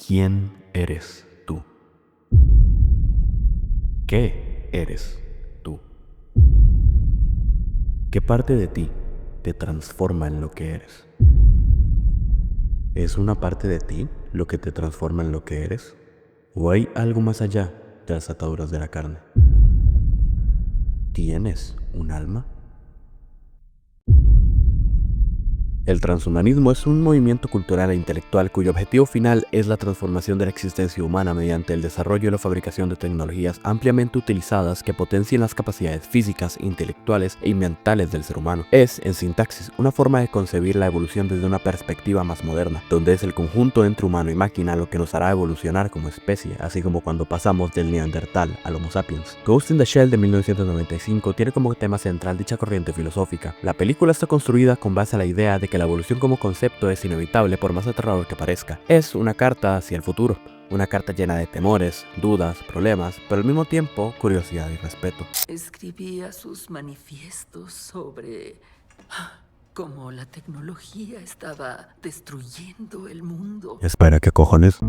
¿Quién eres tú? ¿Qué eres tú? ¿Qué parte de ti te transforma en lo que eres? ¿Es una parte de ti lo que te transforma en lo que eres? ¿O hay algo más allá de las ataduras de la carne? ¿Tienes un alma? El transhumanismo es un movimiento cultural e intelectual cuyo objetivo final es la transformación de la existencia humana mediante el desarrollo y la fabricación de tecnologías ampliamente utilizadas que potencien las capacidades físicas, intelectuales y mentales del ser humano. Es, en sintaxis, una forma de concebir la evolución desde una perspectiva más moderna, donde es el conjunto entre humano y máquina lo que nos hará evolucionar como especie, así como cuando pasamos del Neandertal al Homo sapiens. Ghost in the Shell de 1995 tiene como tema central dicha corriente filosófica. La película está construida con base a la idea de que la evolución como concepto es inevitable por más aterrador que parezca. Es una carta hacia el futuro, una carta llena de temores, dudas, problemas, pero al mismo tiempo curiosidad y respeto. Escribía sus manifiestos sobre cómo la tecnología estaba destruyendo el mundo. Espera, ¿qué cojones?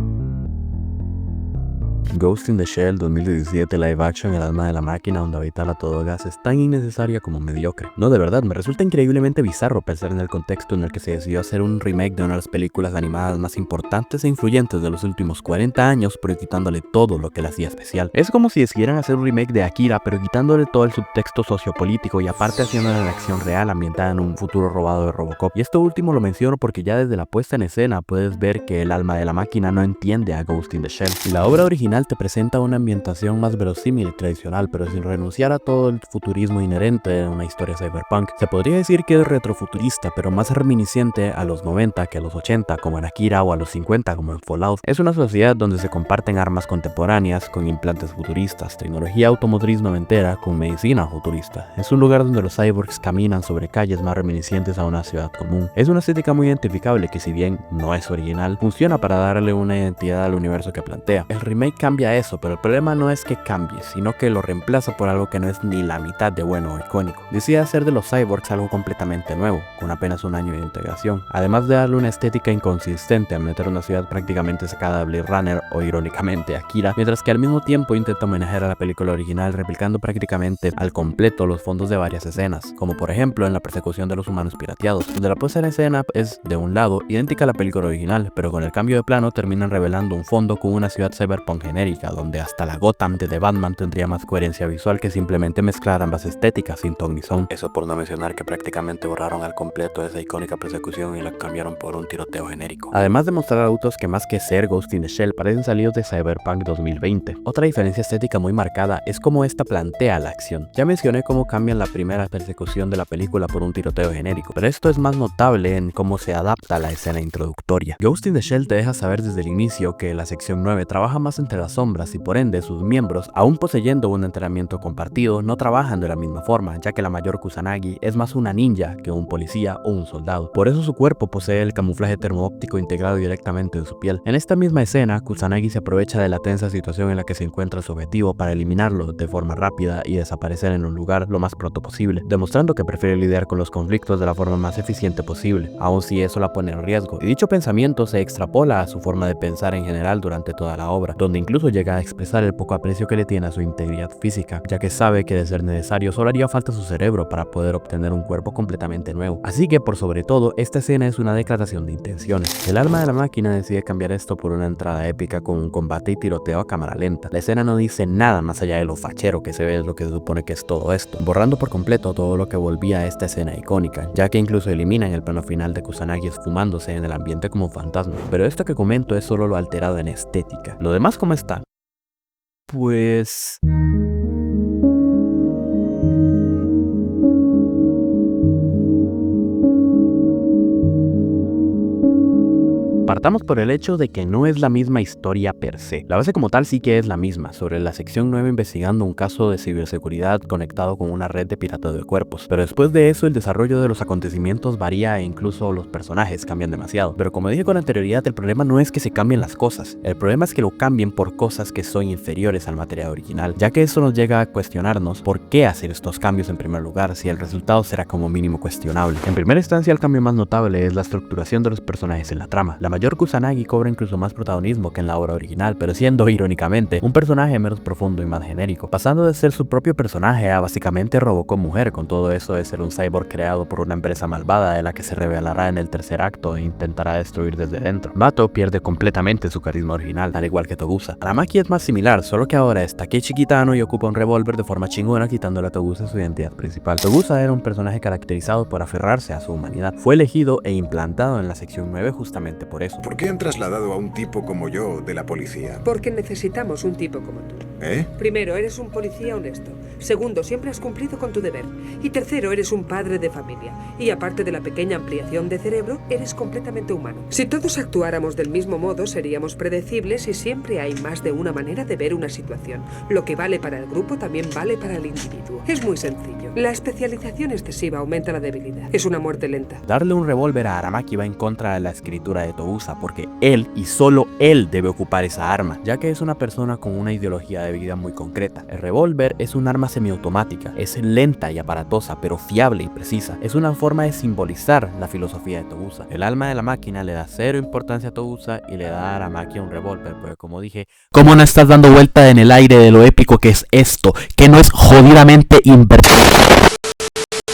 Ghost in the Shell 2017 live action El alma de la máquina donde habitar a todo gas es tan innecesaria como mediocre. No, de verdad, me resulta increíblemente bizarro pensar en el contexto en el que se decidió hacer un remake de una de las películas animadas más importantes e influyentes de los últimos 40 años, pero quitándole todo lo que la hacía especial. Es como si decidieran hacer un remake de Akira, pero quitándole todo el subtexto sociopolítico y aparte haciéndola en acción real ambientada en un futuro robado de Robocop. Y esto último lo menciono porque ya desde la puesta en escena puedes ver que el alma de la máquina no entiende a Ghost in the Shell. Y la obra original te presenta una ambientación más verosímil y tradicional, pero sin renunciar a todo el futurismo inherente en una historia cyberpunk. Se podría decir que es retrofuturista, pero más reminiscente a los 90 que a los 80 como en Akira o a los 50 como en Fallout. Es una sociedad donde se comparten armas contemporáneas con implantes futuristas, tecnología automotriz noventera con medicina futurista. Es un lugar donde los cyborgs caminan sobre calles más reminiscentes a una ciudad común. Es una estética muy identificable que, si bien no es original, funciona para darle una identidad al universo que plantea. El remake cambia eso, pero el problema no es que cambie, sino que lo reemplaza por algo que no es ni la mitad de bueno o icónico. Decide hacer de los cyborgs algo completamente nuevo, con apenas un año de integración, además de darle una estética inconsistente al meter una ciudad prácticamente sacada de Blade Runner o irónicamente Akira, mientras que al mismo tiempo intenta homenajear a la película original replicando prácticamente al completo los fondos de varias escenas, como por ejemplo en la persecución de los humanos pirateados, donde la puesta en escena es, de un lado, idéntica a la película original, pero con el cambio de plano terminan revelando un fondo con una ciudad cyberpunk genérica, donde hasta la Gotham de The Batman tendría más coherencia visual que simplemente mezclar ambas estéticas sin ton ni son. Eso por no mencionar que prácticamente borraron al completo esa icónica persecución y la cambiaron por un tiroteo genérico. Además de mostrar autos que más que ser Ghost in the Shell parecen salidos de Cyberpunk 2020. Otra diferencia estética muy marcada es cómo esta plantea la acción. Ya mencioné cómo cambian la primera persecución de la película por un tiroteo genérico, pero esto es más notable en cómo se adapta a la escena introductoria. Ghost in the Shell te deja saber desde el inicio que la sección 9 trabaja más entre las sombras y por ende sus miembros, aún poseyendo un entrenamiento compartido, no trabajan de la misma forma, ya que la mayor Kusanagi es más una ninja que un policía o un soldado. Por eso su cuerpo posee el camuflaje termoóptico integrado directamente en su piel. En esta misma escena, Kusanagi se aprovecha de la tensa situación en la que se encuentra su objetivo para eliminarlo de forma rápida y desaparecer en un lugar lo más pronto posible, demostrando que prefiere lidiar con los conflictos de la forma más eficiente posible, aun si eso la pone en riesgo. Y dicho pensamiento se extrapola a su forma de pensar en general durante toda la obra, donde incluso llega a expresar el poco aprecio que le tiene a su integridad física, ya que sabe que de ser necesario solo haría falta su cerebro para poder obtener un cuerpo completamente nuevo. Así que por sobre todo, esta escena es una declaración de intenciones. El alma de la máquina decide cambiar esto por una entrada épica con un combate y tiroteo a cámara lenta. La escena no dice nada más allá de lo fachero que se ve, es lo que se supone que es todo esto, borrando por completo todo lo que volvía a esta escena icónica, ya que incluso eliminan el plano final de Kusanagi esfumándose en el ambiente como un fantasma. Pero esto que comento es solo lo alterado en estética. Lo demás, ¿cómo está? Pues... Partamos por el hecho de que no es la misma historia per se. La base como tal sí que es la misma, sobre la sección 9 investigando un caso de ciberseguridad conectado con una red de pirateo de cuerpos, pero después de eso el desarrollo de los acontecimientos varía e incluso los personajes cambian demasiado. Pero como dije con anterioridad, el problema no es que se cambien las cosas, el problema es que lo cambien por cosas que son inferiores al material original, ya que eso nos llega a cuestionarnos por qué hacer estos cambios en primer lugar si el resultado será como mínimo cuestionable. En primera instancia, el cambio más notable es la estructuración de los personajes en la trama. La mayor Kusanagi cobra incluso más protagonismo que en la obra original, pero siendo irónicamente un personaje menos profundo y más genérico, pasando de ser su propio personaje a básicamente Robocop mujer, con todo eso de ser un cyborg creado por una empresa malvada de la que se revelará en el tercer acto e intentará destruir desde dentro. Bato pierde completamente su carisma original, al igual que Togusa. Aramaki es más similar, solo que ahora es Takeshi Kitano y ocupa un revólver de forma chingona, quitándole a Togusa su identidad principal. Togusa era un personaje caracterizado por aferrarse a su humanidad. Fue elegido e implantado en la sección 9 justamente por eso. ¿Por qué han trasladado a un tipo como yo de la policía? Porque necesitamos un tipo como tú. ¿Eh? Primero, eres un policía honesto. Segundo, siempre has cumplido con tu deber. Y tercero, eres un padre de familia. Y aparte de la pequeña ampliación de cerebro, eres completamente humano. Si todos actuáramos del mismo modo, seríamos predecibles y siempre hay más de una manera de ver una situación. Lo que vale para el grupo también vale para el individuo. Es muy sencillo. La especialización excesiva aumenta la debilidad. Es una muerte lenta. Darle un revólver a Aramaki va en contra de la escritura de Togusa, porque él y solo él debe ocupar esa arma, ya que es una persona con una ideología de vida muy concreta. El revólver es un arma semiautomática, es lenta y aparatosa, pero fiable y precisa. Es una forma de simbolizar la filosofía de Togusa. El alma de la máquina le da cero importancia a Togusa y le da a Aramaki un revólver, porque como dije, ¿cómo no estás dando vuelta en el aire de lo épico que es esto? Que no es jodidamente invertido.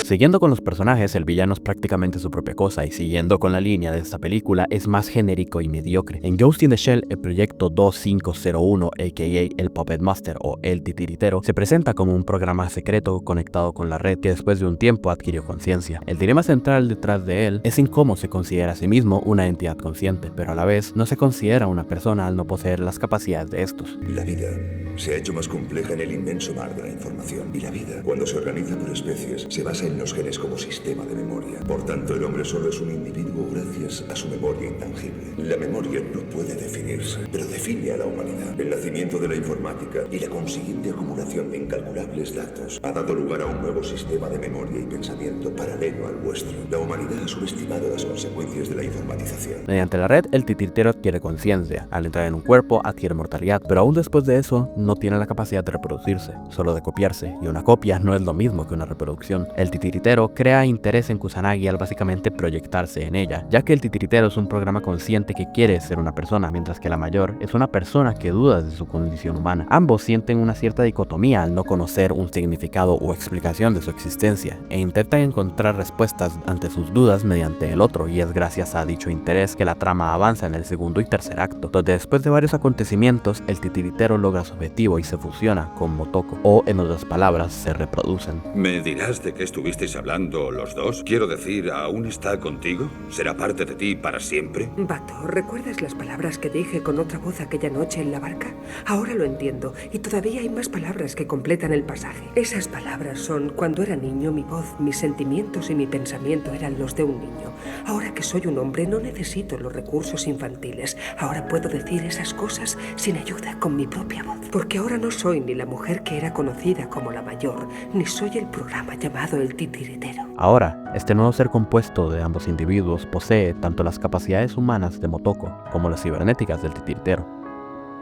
Siguiendo con los personajes, el villano es prácticamente su propia cosa, y siguiendo con la línea de esta película, es más genérico y mediocre. En Ghost in the Shell, el proyecto 2501, aka el Puppet Master o el Titiritero, se presenta como un programa secreto conectado con la red que después de un tiempo adquirió conciencia. El dilema central detrás de él es en cómo se considera a sí mismo una entidad consciente, pero a la vez no se considera una persona al no poseer las capacidades de estos. La vida se ha hecho más compleja en el inmenso mar de la información. Y la vida, cuando se organiza por especies, se basa en los genes como sistema de memoria. Por tanto, el hombre solo es un individuo gracias a su memoria intangible. La memoria no puede definirse, pero define a la humanidad. El nacimiento de la informática y la consiguiente acumulación de incalculables datos ha dado lugar a un nuevo sistema de memoria y pensamiento paralelo al vuestro. La humanidad ha subestimado las consecuencias de la informatización. Mediante la red, el titiritero adquiere conciencia. Al entrar en un cuerpo, adquiere mortalidad, pero aún después de eso, no tiene la capacidad de reproducirse, solo de copiarse, y una copia no es lo mismo que una reproducción. El titiritero crea interés en Kusanagi al básicamente proyectarse en ella, ya que el titiritero es un programa consciente que quiere ser una persona, mientras que la mayor es una persona que duda de su condición humana. Ambos sienten una cierta dicotomía al no conocer un significado o explicación de su existencia, e intentan encontrar respuestas ante sus dudas mediante el otro, y es gracias a dicho interés que la trama avanza en el segundo y tercer acto, donde después de varios acontecimientos, el titiritero logra su objetivo y se fusiona con Motoko, o en otras palabras, se reproducen. ¿Me dirás de qué estuvisteis hablando los dos? Quiero decir, ¿aún está contigo? ¿Será parte de ti para siempre? Bato, ¿recuerdas las palabras que dije con otra voz aquella noche en la barca? Ahora lo entiendo, y todavía hay más palabras que completan el pasaje. Esas palabras son: cuando era niño, mi voz, mis sentimientos y mi pensamiento eran los de un niño. Ahora que soy un hombre, no necesito los recursos infantiles. Ahora puedo decir esas cosas sin ayuda, con mi propia voz. Porque ahora no soy ni la mujer que era conocida como la mayor, ni soy el programa llamado el titiritero. Ahora, este nuevo ser compuesto de ambos individuos posee tanto las capacidades humanas de Motoko como las cibernéticas del titiritero.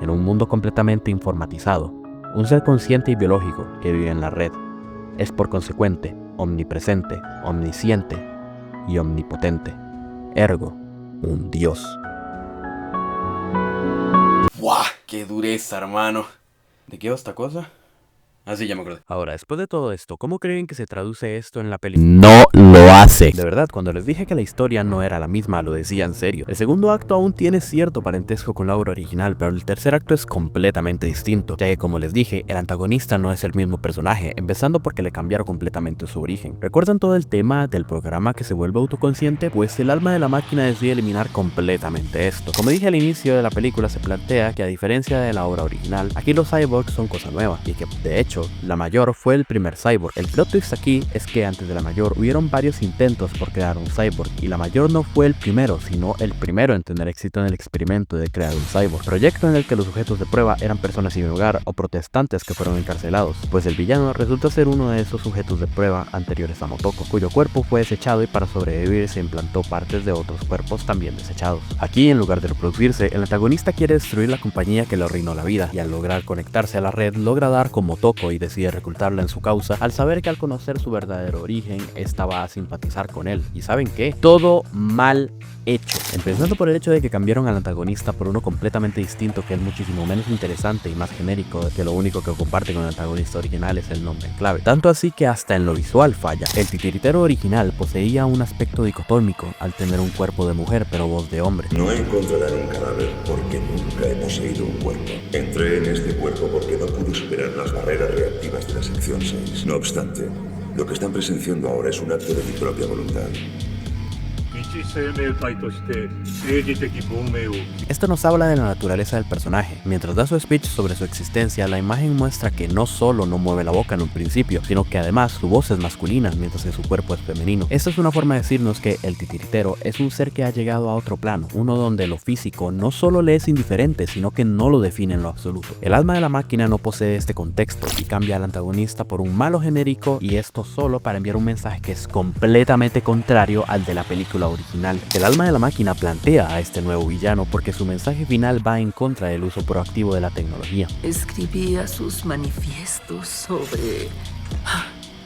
En un mundo completamente informatizado, un ser consciente y biológico que vive en la red es por consecuente omnipresente, omnisciente y omnipotente. Ergo, un dios. ¡Buah! ¡Qué dureza, hermano! ¿De qué va esta cosa? Así ya me acordé. Ahora, después de todo esto, ¿cómo creen que se traduce esto en la película? ¡No lo hace! De verdad, cuando les dije que la historia no era la misma, lo decía en serio. El segundo acto aún tiene cierto parentesco con la obra original, pero el tercer acto es completamente distinto, ya que como les dije, el antagonista no es el mismo personaje, empezando porque le cambiaron completamente su origen. ¿Recuerdan todo el tema del programa que se vuelve autoconsciente? Pues el alma de la máquina decide eliminar completamente esto. Como dije al inicio de la película, se plantea que a diferencia de la obra original, aquí los cyborgs son cosa nueva, y que de hecho, la mayor fue el primer cyborg. El plot twist aquí es que antes de la mayor hubieron varios intentos por crear un cyborg, y la mayor no fue el primero, sino el primero en tener éxito en el experimento de crear un cyborg, proyecto en el que los sujetos de prueba eran personas sin hogar o protestantes que fueron encarcelados, pues el villano resulta ser uno de esos sujetos de prueba anteriores a Motoko, cuyo cuerpo fue desechado y para sobrevivir se implantó partes de otros cuerpos también desechados. Aquí, en lugar de reproducirse, el antagonista quiere destruir la compañía que le arruinó la vida, y al lograr conectarse a la red logra dar con Motoko loco y decide reclutarla en su causa, al saber que al conocer su verdadero origen, esta va a simpatizar con él. ¿Y saben qué? Todo mal hecho. Empezando por el hecho de que cambiaron al antagonista por uno completamente distinto que es muchísimo menos interesante y más genérico, que lo único que comparte con el antagonista original es el nombre en clave. Tanto así que hasta en lo visual falla. El titiritero original poseía un aspecto dicotómico al tener un cuerpo de mujer pero voz de hombre. No encontrarán un cadáver porque nunca he poseído un cuerpo. Entré en este cuerpo porque no pude superar las barreras reactivas de la sección 6. No obstante, lo que están presenciando ahora es un acto de mi propia voluntad. Esto nos habla de la naturaleza del personaje. Mientras da su speech sobre su existencia, la imagen muestra que no solo no mueve la boca en un principio, sino que además su voz es masculina, mientras que su cuerpo es femenino. Esta es una forma de decirnos que el titiritero es un ser que ha llegado a otro plano, uno donde lo físico no solo le es indiferente, sino que no lo define en lo absoluto. El alma de la máquina no posee este contexto y cambia al antagonista por un malo genérico, y esto solo para enviar un mensaje que es completamente contrario al de la película original. El alma de la máquina plantea a este nuevo villano porque su mensaje final va en contra del uso proactivo de la tecnología. Escribía sus manifiestos sobre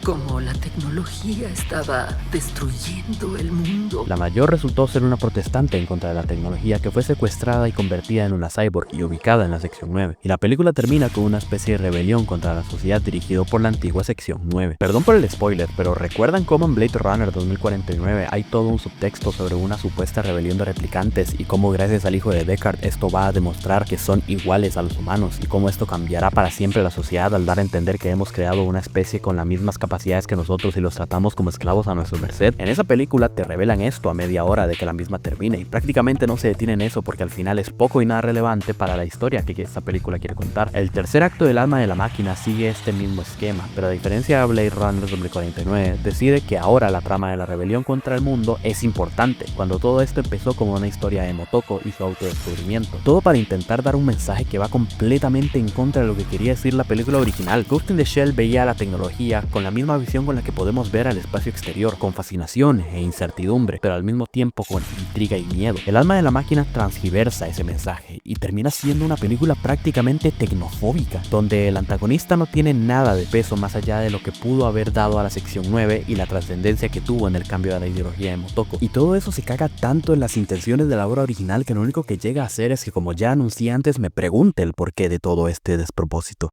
cómo la tecnología estaba destruyendo el mundo. La mayor resultó ser una protestante en contra de la tecnología que fue secuestrada y convertida en una cyborg y ubicada en la sección 9. Y la película termina con una especie de rebelión contra la sociedad dirigido por la antigua sección 9. Perdón por el spoiler, pero ¿recuerdan cómo en Blade Runner 2049 hay todo un subtexto sobre una supuesta rebelión de replicantes y cómo gracias al hijo de Deckard esto va a demostrar que son iguales a los humanos y cómo esto cambiará para siempre la sociedad al dar a entender que hemos creado una especie con las mismas capacidades que nosotros y los tratamos como esclavos a nuestra merced? En esa película te revelan esto a media hora de que la misma termine y prácticamente no se detiene en eso porque al final es poco y nada relevante para la historia que esta película quiere contar. El tercer acto del alma de la máquina sigue este mismo esquema, pero a diferencia de Blade Runner 2049, decide que ahora la trama de la rebelión contra el mundo es importante, cuando todo esto empezó como una historia de Motoko y su autodescubrimiento. Todo para intentar dar un mensaje que va completamente en contra de lo que quería decir la película original. Ghost in the Shell veía la tecnología con la misma visión con la que podemos ver al espacio exterior, con fascinación e incertidumbre, pero al mismo tiempo con intriga y miedo. El alma de la máquina transgiversa ese mensaje y termina siendo una película prácticamente tecnofóbica, donde el antagonista no tiene nada de peso más allá de lo que pudo haber dado a la sección 9 y la trascendencia que tuvo en el cambio de la ideología de Motoko. Y todo eso se caga tanto en las intenciones de la obra original que lo único que llega a hacer es que, como ya anuncié antes, me pregunte el porqué de todo este despropósito.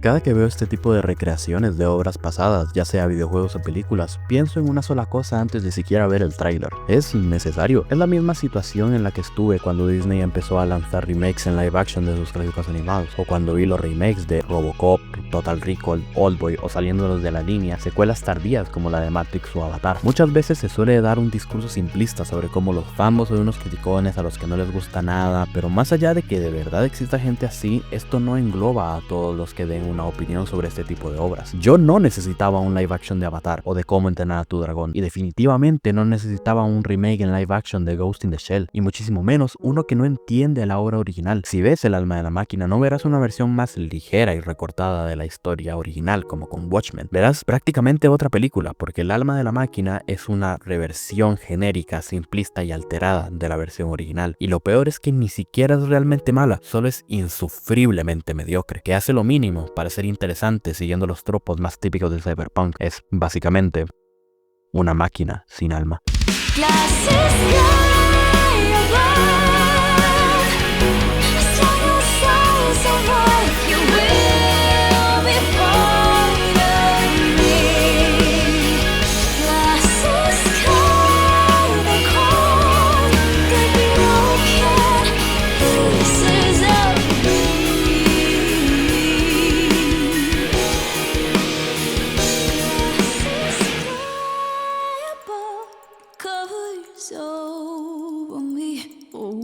Cada que veo este tipo de recreaciones de obras pasadas, ya sea videojuegos o películas, pienso en una sola cosa antes de siquiera ver el tráiler. Es innecesario. Es la misma situación en la que estuve cuando Disney empezó a lanzar remakes en live action de sus clásicos animados, o cuando vi los remakes de Robocop, Total Recall, Oldboy, o saliéndolos de la línea, secuelas tardías como la de Matrix o Avatar. Muchas veces se suele dar un discurso simplista sobre cómo los fanboys son unos criticones a los que no les gusta nada, pero más allá de que de verdad exista gente así, esto no engloba a todos los que den una opinión sobre este tipo de obras. Yo no necesitaba un live action de Avatar o de Cómo entrenar a tu dragón, y definitivamente no necesitaba un remake en live action de Ghost in the Shell, y muchísimo menos uno que no entiende la obra original. Si ves El alma de la máquina, no verás una versión más ligera y recortada de la historia original como con Watchmen. Verás prácticamente otra película, porque El alma de la máquina es una reversión genérica, simplista y alterada de la versión original, y lo peor es que ni siquiera es realmente mala, solo es insufriblemente mediocre, que hace lo mínimo para ser interesante siguiendo los tropos más típicos del cyberpunk. Es básicamente una máquina sin alma. Covers over me. Oh.